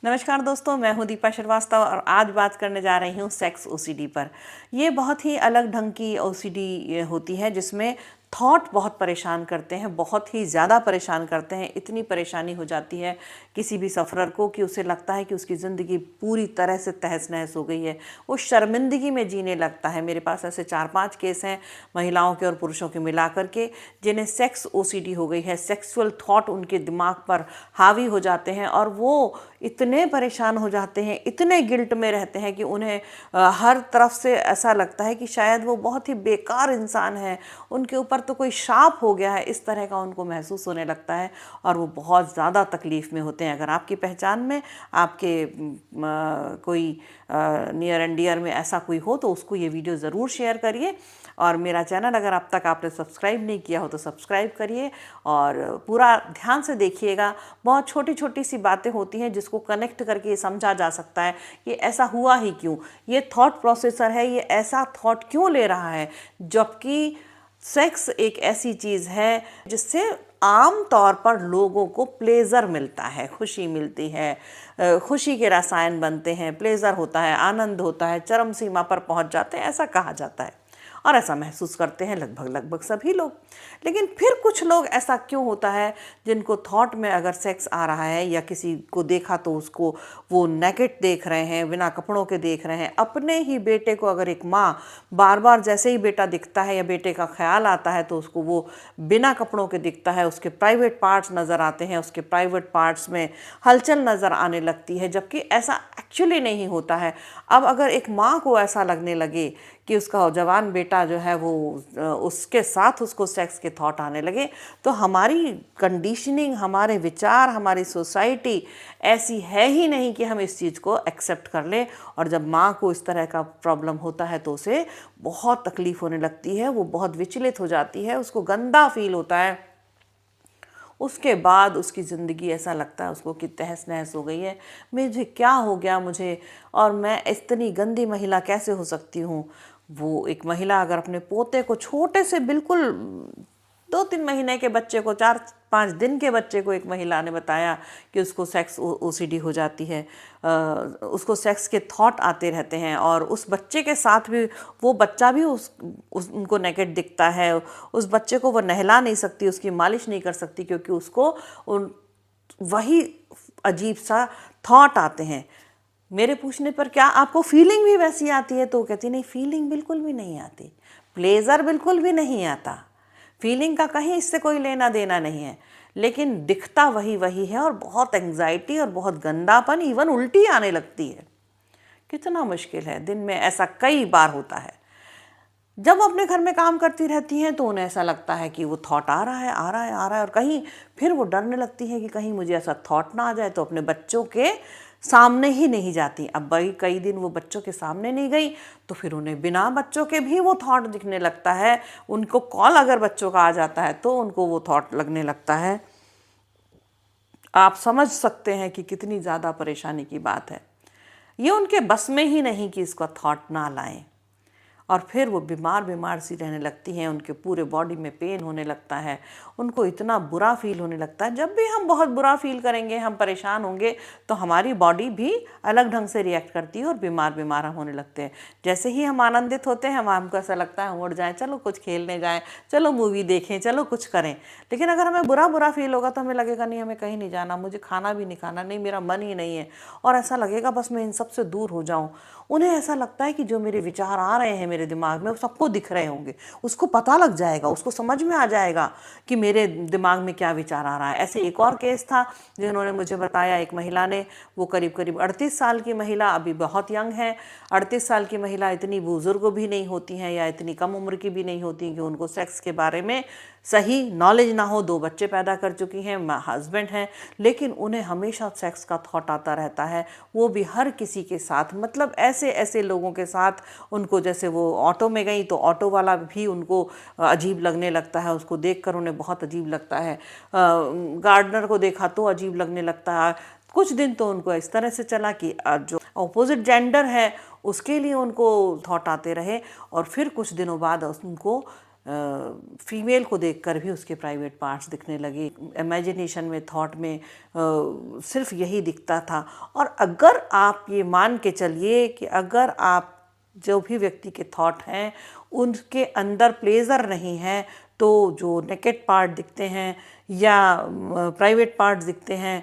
नमस्कार दोस्तों, मैं हूं दीपा श्रीवास्तव और आज बात करने जा रही हूं सेक्स ओसीडी पर। ये बहुत ही अलग ढंग की ओसीडी होती है जिसमें थॉट बहुत परेशान करते हैं, बहुत ही ज़्यादा परेशान करते हैं। इतनी परेशानी हो जाती है किसी भी सफ़रर को कि उसे लगता है कि उसकी ज़िंदगी पूरी तरह से तहस नहस हो गई है। वो शर्मिंदगी में जीने लगता है। मेरे पास ऐसे 4-5 केस हैं महिलाओं के और पुरुषों के मिला करके जिन्हें सेक्स ओसीडी हो गई है। सेक्सुअल थॉट उनके दिमाग पर हावी हो जाते हैं और वो इतने परेशान हो जाते हैं, इतने गिल्ट में रहते हैं कि उन्हें हर तरफ से ऐसा लगता है कि शायद वो बहुत ही बेकार इंसान है, उनके ऊपर तो कोई शाप हो गया है, इस तरह का उनको महसूस होने लगता है और वो बहुत ज़्यादा तकलीफ़ में होते हैं। अगर आपकी पहचान में आपके कोई नियर एंड डियर में ऐसा कोई हो तो उसको ये वीडियो ज़रूर शेयर करिए और मेरा चैनल अगर अब तक आपने सब्सक्राइब नहीं किया हो तो सब्सक्राइब करिए और पूरा ध्यान से देखिएगा। बहुत छोटी छोटी सी बातें होती हैं जिसको कनेक्ट करके ये समझा जा सकता है कि ऐसा हुआ ही क्यों, ये थॉट प्रोसेसर है, ये ऐसा थॉट क्यों ले रहा है, जबकि सेक्स एक ऐसी चीज़ है जिससे आम तौर पर लोगों को प्लेज़र मिलता है, खुशी मिलती है, खुशी के रसायन बनते हैं, प्लेज़र होता है, आनंद होता है, चरम सीमा पर पहुंच जाते हैं, ऐसा कहा जाता है और ऐसा महसूस करते हैं लगभग सभी लोग। लेकिन फिर कुछ लोग ऐसा क्यों होता है जिनको थॉट में अगर सेक्स आ रहा है या किसी को देखा तो उसको वो नेकेड देख रहे हैं, बिना कपड़ों के देख रहे हैं। अपने ही बेटे को अगर एक माँ बार बार जैसे ही बेटा दिखता है या बेटे का ख्याल आता है तो उसको वो बिना कपड़ों के दिखता है, उसके प्राइवेट पार्ट्स नज़र आते हैं, उसके प्राइवेट पार्ट्स में हलचल नज़र आने लगती है, जबकि ऐसा एक्चुअली नहीं होता है। अब अगर एक माँ को ऐसा लगने लगे कि उसका जवान बेटा जो है वो उसके साथ उसको सेक्स के थॉट आने लगे तो हमारी कंडीशनिंग, हमारे विचार, हमारी सोसाइटी ऐसी है ही नहीं कि हम इस चीज़ को एक्सेप्ट कर लें। और जब माँ को इस तरह का प्रॉब्लम होता है तो उसे बहुत तकलीफ़ होने लगती है, वो बहुत विचलित हो जाती है, उसको गंदा फील होता है। उसके बाद उसकी ज़िंदगी ऐसा लगता है उसको कि तहस नहस हो गई है, मुझे क्या हो गया मुझे, और मैं इतनी गंदी महिला कैसे हो सकती हूँ। वो एक महिला अगर अपने पोते को, छोटे से बिल्कुल 2-3 महीने के बच्चे को, 4-5 दिन के बच्चे को एक महिला ने बताया कि उसको सेक्स ओसीडी हो जाती है, उसको सेक्स के थॉट आते रहते हैं और उस बच्चे के साथ भी वो बच्चा भी उनको नेकेड दिखता है। उस बच्चे को वो नहला नहीं सकती, उसकी मालिश नहीं कर सकती क्योंकि उसको वही अजीब सा थॉट आते हैं। मेरे पूछने पर क्या आपको फीलिंग भी वैसी आती है, तो वो कहती नहीं, फीलिंग बिल्कुल भी नहीं आती, प्लेजर बिल्कुल भी नहीं आता, फीलिंग का कहीं इससे कोई लेना देना नहीं है, लेकिन दिखता वही है और बहुत एंग्जाइटी और बहुत गंदापन, इवन उल्टी आने लगती है। कितना मुश्किल है, दिन में ऐसा कई बार होता है। जब अपने घर में काम करती रहती हैं तो उन्हें ऐसा लगता है कि वो थॉट आ रहा है और कहीं फिर वो डरने लगती है कि कहीं मुझे ऐसा थॉट ना आ जाए, तो अपने बच्चों के सामने ही नहीं जाती। अब भाई कई दिन वो बच्चों के सामने नहीं गई तो फिर उन्हें बिना बच्चों के भी वो थॉट दिखने लगता है। उनको कॉल अगर बच्चों का आ जाता है तो उनको वो थॉट लगने लगता है। आप समझ सकते हैं कि कितनी ज़्यादा परेशानी की बात है। ये उनके बस में ही नहीं कि इसका थॉट ना लाएं और फिर वो बीमार सी रहने लगती हैं, उनके पूरे बॉडी में पेन होने लगता है, उनको इतना बुरा फील होने लगता है। जब भी हम बहुत बुरा फील करेंगे, हम परेशान होंगे तो हमारी बॉडी भी अलग ढंग से रिएक्ट करती है और बीमार हम होने लगते हैं। जैसे ही हम आनंदित होते हैं हमको ऐसा लगता है हम उठ जाएँ, चलो कुछ खेलने जाएँ, चलो मूवी देखें, चलो कुछ करें। लेकिन अगर हमें बुरा फील होगा तो हमें लगेगा नहीं, हमें कहीं नहीं जाना, मुझे खाना भी नहीं खाना, नहीं मेरा मन ही नहीं है, और ऐसा लगेगा बस मैं इन सब से दूर हो जाऊँ। उन्हें ऐसा लगता है कि जो मेरे विचार आ रहे हैं मेरे दिमाग में वो सबको दिख रहे होंगे, उसको पता लग जाएगा, उसको समझ में आ जाएगा कि मेरे दिमाग में क्या विचार आ रहा है। ऐसे एक और केस था जिन्होंने मुझे बताया, एक महिला ने, वो करीब 38 साल की महिला, अभी बहुत यंग है। 38 साल की महिला इतनी बुजुर्ग भी नहीं होती हैं या इतनी कम उम्र की भी नहीं होती कि उनको सेक्स के बारे में सही नॉलेज ना हो। 2 बच्चे पैदा कर चुकी हैं, हस्बैंड हैं, लेकिन उन्हें हमेशा सेक्स का थॉट आता रहता है, वो भी हर किसी के साथ, मतलब ऐसे लोगों के साथ। उनको जैसे वो ऑटो में गई तो ऑटो वाला भी उनको अजीब लगने लगता है, उसको देखकर उन्हें बहुत अजीब लगता है। गार्डनर को देखा तो अजीब लगने लगता है। कुछ दिन तो उनको इस तरह से चला कि जो अपोजिट जेंडर है उसके लिए उनको थॉट आते रहे और फिर कुछ दिनों बाद उनको फीमेल को देखकर भी उसके प्राइवेट पार्ट्स दिखने लगे। इमेजिनेशन में, थॉट में सिर्फ यही दिखता था। और अगर आप ये मान के चलिए कि अगर आप जो भी व्यक्ति के थॉट हैं उनके अंदर प्लेजर नहीं है, तो जो नेकेड पार्ट दिखते हैं या प्राइवेट पार्ट्स दिखते हैं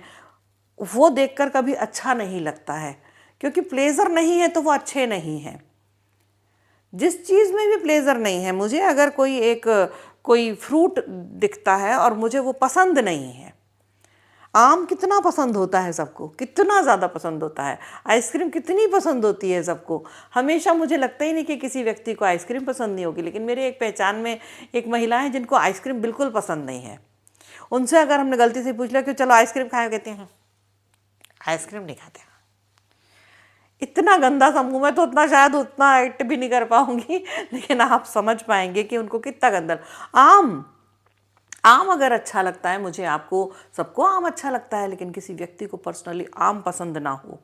वो देखकर कभी अच्छा नहीं लगता है, क्योंकि प्लेजर नहीं है तो वो अच्छे नहीं हैं। जिस चीज़ में भी प्लेजर नहीं है, मुझे अगर कोई फ्रूट दिखता है और मुझे वो पसंद नहीं है, आम कितना पसंद होता है सबको, कितना ज़्यादा पसंद होता है, आइसक्रीम कितनी पसंद होती है सबको। हमेशा मुझे लगता ही नहीं कि किसी व्यक्ति को आइसक्रीम पसंद नहीं होगी, लेकिन मेरे एक पहचान में एक महिला है जिनको आइसक्रीम बिल्कुल पसंद नहीं है। उनसे अगर हमने गलती से पूछ लिया कि चलो आइसक्रीम खाए, कहते हैं आइसक्रीम नहीं खाते। इतना गंदा सा मुँह में, तो उतना शायद उतना एक्ट भी नहीं कर पाऊंगी, लेकिन आप समझ पाएंगे कि उनको कितना गंदा। आम अगर अच्छा लगता है मुझे, आपको, सबको आम अच्छा लगता है, लेकिन किसी व्यक्ति को पर्सनली आम पसंद ना हो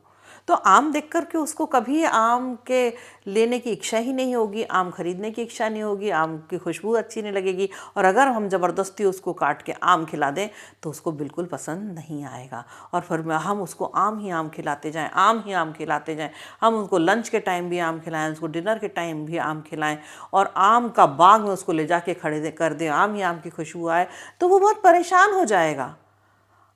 तो आम देख कर के उसको कभी आम के लेने की इच्छा ही नहीं होगी, आम खरीदने की इच्छा नहीं होगी, आम की खुशबू अच्छी नहीं लगेगी। और अगर हम ज़बरदस्ती उसको काट के आम खिला दें तो उसको बिल्कुल पसंद नहीं आएगा। और फिर हम उसको आम ही आम खिलाते जाएं, आम ही आम खिलाते जाएं। हम उसको लंच के टाइम भी आम खिलाएं, उसको डिनर के टाइम भी आम खिलाएं और आम का बाग में उसको ले जाके खड़े कर दें, आम ही आम की खुशबू आए, तो वो बहुत परेशान हो जाएगा।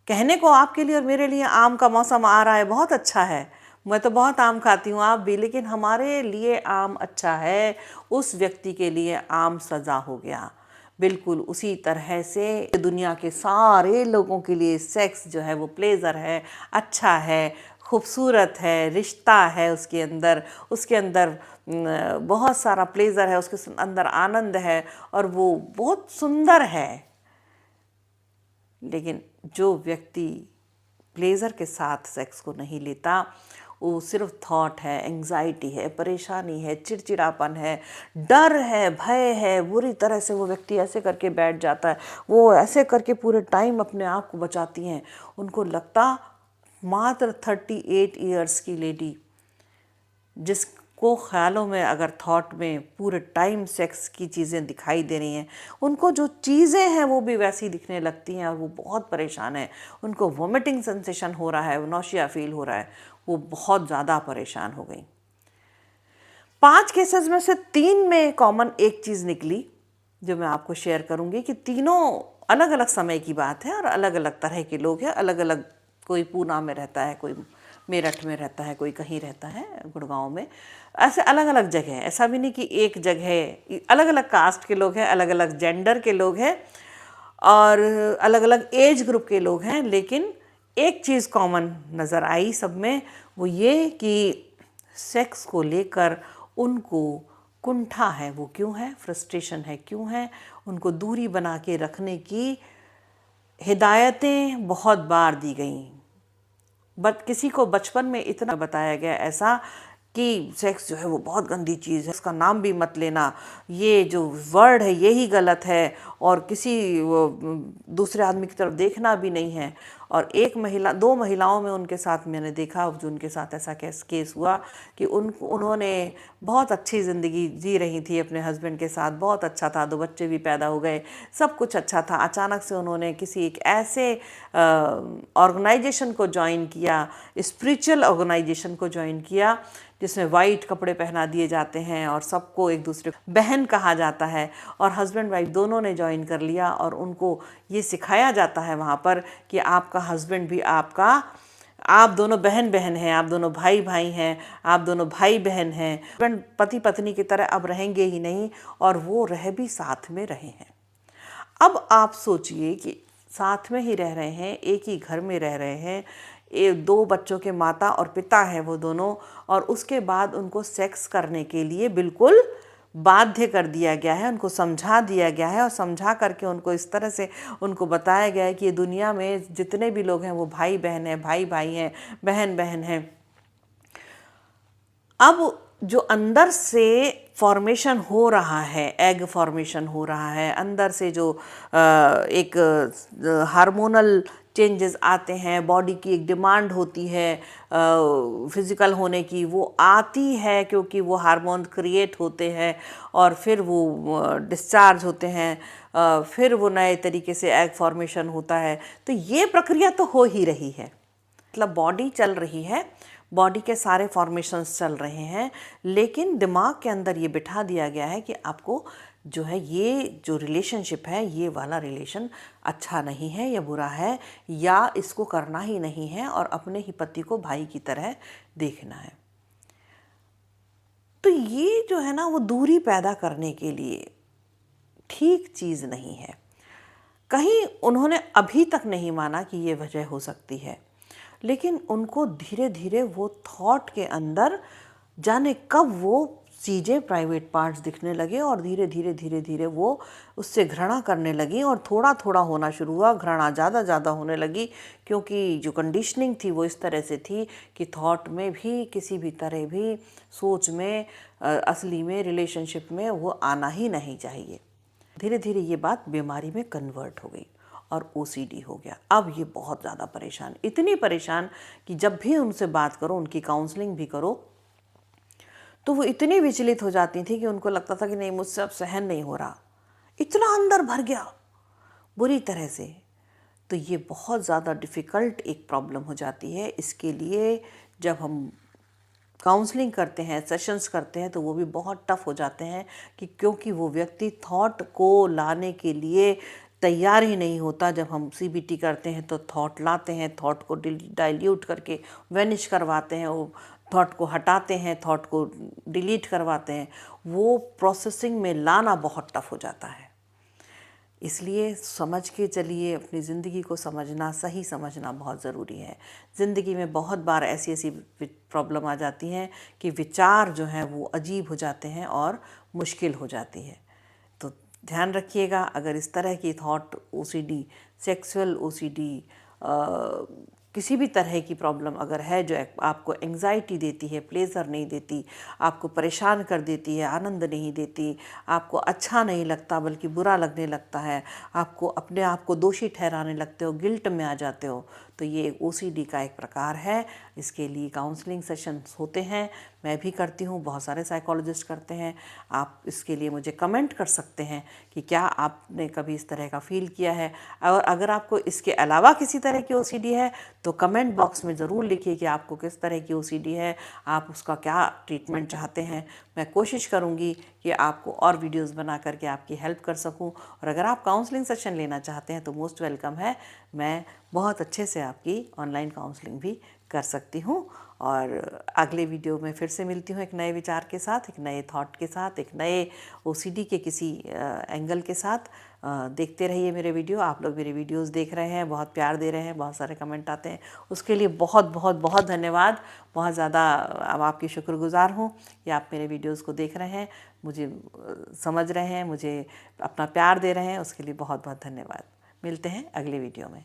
कहने को आपके लिए और मेरे लिए आम का मौसम आ रहा है, बहुत अच्छा है, मैं तो बहुत आम खाती हूँ, आप भी, लेकिन हमारे लिए आम अच्छा है, उस व्यक्ति के लिए आम सज़ा हो गया। बिल्कुल उसी तरह से दुनिया के सारे लोगों के लिए सेक्स जो है वो प्लेजर है, अच्छा है, खूबसूरत है, रिश्ता है उसके अंदर बहुत सारा प्लेजर है, उसके अंदर आनंद है और वो बहुत सुंदर है। लेकिन जो व्यक्ति प्लेजर के साथ सेक्स को नहीं लेता, वो सिर्फ थॉट है, एंग्जाइटी है, परेशानी है, चिड़चिड़ापन है, डर है, भय है, बुरी तरह से वो व्यक्ति ऐसे करके बैठ जाता है, वो ऐसे करके पूरे टाइम अपने आप को बचाती हैं। उनको लगता मात्र 38 ईयर्स की लेडी जिसको ख्यालों में, अगर थॉट में पूरे टाइम सेक्स की चीज़ें दिखाई दे रही हैं, उनको जो चीज़ें हैं वो भी वैसी दिखने लगती हैं और वो बहुत परेशान है। उनको वोमिटिंग सेंसेशन हो रहा है, नौशिया फील हो रहा है, वो बहुत ज़्यादा परेशान हो गई। 5 केसेस में से 3 में कॉमन एक चीज़ निकली जो मैं आपको शेयर करूंगी कि तीनों अलग अलग समय की बात है और अलग अलग तरह के लोग हैं, अलग अलग, कोई पूना में रहता है, कोई मेरठ में रहता है, कोई कहीं रहता है, गुड़गांव में, ऐसे अलग अलग जगह। ऐसा भी नहीं कि एक जगह, अलग अलग कास्ट के लोग हैं, अलग अलग जेंडर के लोग हैं और अलग अलग एज ग्रुप के लोग हैं, लेकिन एक चीज़ कॉमन नज़र आई सब में, वो ये कि सेक्स को लेकर उनको कुंठा है। वो क्यों है, फ्रस्ट्रेशन है, क्यों है, उनको दूरी बना के रखने की हिदायतें बहुत बार दी गई। बट किसी को बचपन में इतना बताया गया ऐसा कि सेक्स जो है वो बहुत गंदी चीज़ है, इसका नाम भी मत लेना, ये जो वर्ड है यही गलत है और किसी दूसरे आदमी की तरफ देखना भी नहीं है। और एक महिला, 2 महिलाओं में उनके साथ मैंने देखा जो उनके साथ ऐसा केस हुआ कि उन्होंने बहुत अच्छी ज़िंदगी जी रही थी अपने हस्बैंड के साथ, बहुत अच्छा था, 2 बच्चे भी पैदा हो गए, सब कुछ अच्छा था। अचानक से उन्होंने किसी एक ऐसे ऑर्गेनाइजेशन को ज्वाइन किया, स्पिरिचुअल ऑर्गेनाइजेशन को ज्वाइन किया जिसमें वाइट कपड़े पहना दिए जाते हैं और सबको एक दूसरे को बहन कहा जाता है, और हस्बैंड वाइफ दोनों ने ज्वाइन कर लिया और उनको ये सिखाया जाता है वहाँ पर कि आपका हस्बैंड भी आपका, आप दोनों बहन बहन हैं, आप दोनों भाई भाई हैं, आप दोनों भाई बहन हैं, हस्बैंड पति पत्नी की तरह अब रहेंगे ही नहीं, और वो रह भी साथ में रहे हैं। अब आप सोचिए कि साथ में ही रह रहे हैं, एक ही घर में रह रहे हैं, 2 बच्चों के माता और पिता हैं वो दोनों, और उसके बाद उनको सेक्स करने के लिए बिल्कुल बाध्य कर दिया गया है, उनको समझा दिया गया है और समझा करके उनको इस तरह से उनको बताया गया है कि ये दुनिया में जितने भी लोग हैं वो भाई बहन हैं, भाई भाई हैं, बहन बहन हैं। अब जो अंदर से फॉर्मेशन हो रहा है, एग फॉर्मेशन हो रहा है, अंदर से जो एक हार्मोनल चेंजेस आते हैं, बॉडी की एक डिमांड होती है फिज़िकल होने की, वो आती है क्योंकि वो हार्मोन क्रिएट होते हैं और फिर वो डिस्चार्ज होते हैं, फिर वो नए तरीके से एग फॉर्मेशन होता है। तो ये प्रक्रिया तो हो ही रही है, मतलब बॉडी चल रही है, बॉडी के सारे फॉर्मेशंस चल रहे हैं, लेकिन दिमाग के अंदर ये बिठा दिया गया है कि आपको जो है ये जो रिलेशनशिप है, ये वाला रिलेशन अच्छा नहीं है या बुरा है, या इसको करना ही नहीं है और अपने ही पति को भाई की तरह देखना है। तो ये जो है ना, वो दूरी पैदा करने के लिए ठीक चीज़ नहीं है। कहीं उन्होंने अभी तक नहीं माना कि ये वजह हो सकती है, लेकिन उनको धीरे धीरे वो थॉट के अंदर जाने कब वो चीज़ें, प्राइवेट पार्ट्स दिखने लगे और धीरे धीरे धीरे धीरे वो उससे घृणा करने लगी और थोड़ा थोड़ा होना शुरू हुआ, घृणा ज़्यादा ज़्यादा होने लगी, क्योंकि जो कंडीशनिंग थी वो इस तरह से थी कि थॉट में भी, किसी भी तरह भी सोच में, असली में, रिलेशनशिप में वो आना ही नहीं चाहिए। धीरे धीरे ये बात बीमारी में कन्वर्ट हो गई और ओसीडी हो गया। अब ये बहुत ज़्यादा परेशान, इतनी परेशान कि जब भी उनसे बात करो, उनकी काउंसलिंग भी करो, तो वो इतनी विचलित हो जाती थी कि उनको लगता था कि नहीं, मुझसे अब सहन नहीं हो रहा, इतना अंदर भर गया बुरी तरह से। तो ये बहुत ज़्यादा डिफ़िकल्ट एक प्रॉब्लम हो जाती है। इसके लिए जब हम काउंसलिंग करते हैं, सेशंस करते हैं, तो वो भी बहुत टफ हो जाते हैं कि क्योंकि वो व्यक्ति थॉट को लाने के लिए तैयार ही नहीं होता। जब हम सीबीटी करते हैं तो थॉट लाते हैं, थॉट को डाइल्यूट करके वेनिश करवाते हैं, वो थॉट को हटाते हैं, थॉट को डिलीट करवाते हैं, वो प्रोसेसिंग में लाना बहुत टफ हो जाता है। इसलिए समझ के चलिए, अपनी ज़िंदगी को समझना, सही समझना बहुत ज़रूरी है। ज़िंदगी में बहुत बार ऐसी ऐसी प्रॉब्लम आ जाती हैं कि विचार जो हैं वो अजीब हो जाते हैं और मुश्किल हो जाती है। तो ध्यान रखिएगा, अगर इस तरह की थॉट ओसीडी, सेक्सुअल ओसीडी, किसी भी तरह की प्रॉब्लम अगर है जो आपको एंग्जाइटी देती है, प्लेज़र नहीं देती, आपको परेशान कर देती है, आनंद नहीं देती, आपको अच्छा नहीं लगता बल्कि बुरा लगने लगता है, आपको अपने आप को दोषी ठहराने लगते हो, गिल्ट में आ जाते हो, तो ये ओसीडी का एक प्रकार है। इसके लिए काउंसलिंग सेशंस होते हैं, मैं भी करती हूँ, बहुत सारे साइकोलॉजिस्ट करते हैं। आप इसके लिए मुझे कमेंट कर सकते हैं कि क्या आपने कभी इस तरह का फ़ील किया है, और अगर आपको इसके अलावा किसी तरह की ओसीडी है तो कमेंट बॉक्स में ज़रूर लिखिए कि आपको किस तरह की ओसीडी है, आप उसका क्या ट्रीटमेंट चाहते हैं। मैं कोशिश करूँगी कि आपको और वीडियोस बना करके आपकी हेल्प कर सकूं। और अगर आप काउंसलिंग सेशन लेना चाहते हैं तो मोस्ट वेलकम है, मैं बहुत अच्छे से आपकी ऑनलाइन काउंसलिंग भी कर सकती हूँ। और अगले वीडियो में फिर से मिलती हूँ एक नए विचार के साथ, एक नए थॉट के साथ, एक नए ओसीडी के किसी एंगल के साथ। देखते रहिए मेरे वीडियो। आप लोग मेरे वीडियोस देख रहे हैं, बहुत प्यार दे रहे हैं, बहुत सारे कमेंट आते हैं, उसके लिए बहुत बहुत बहुत धन्यवाद। बहुत ज़्यादा अब आपकी शुक्रगुजार हूँ कि आप मेरे वीडियोस को देख रहे हैं, मुझे समझ रहे हैं, मुझे अपना प्यार दे रहे हैं, उसके लिए बहुत बहुत धन्यवाद। मिलते हैं अगले वीडियो में।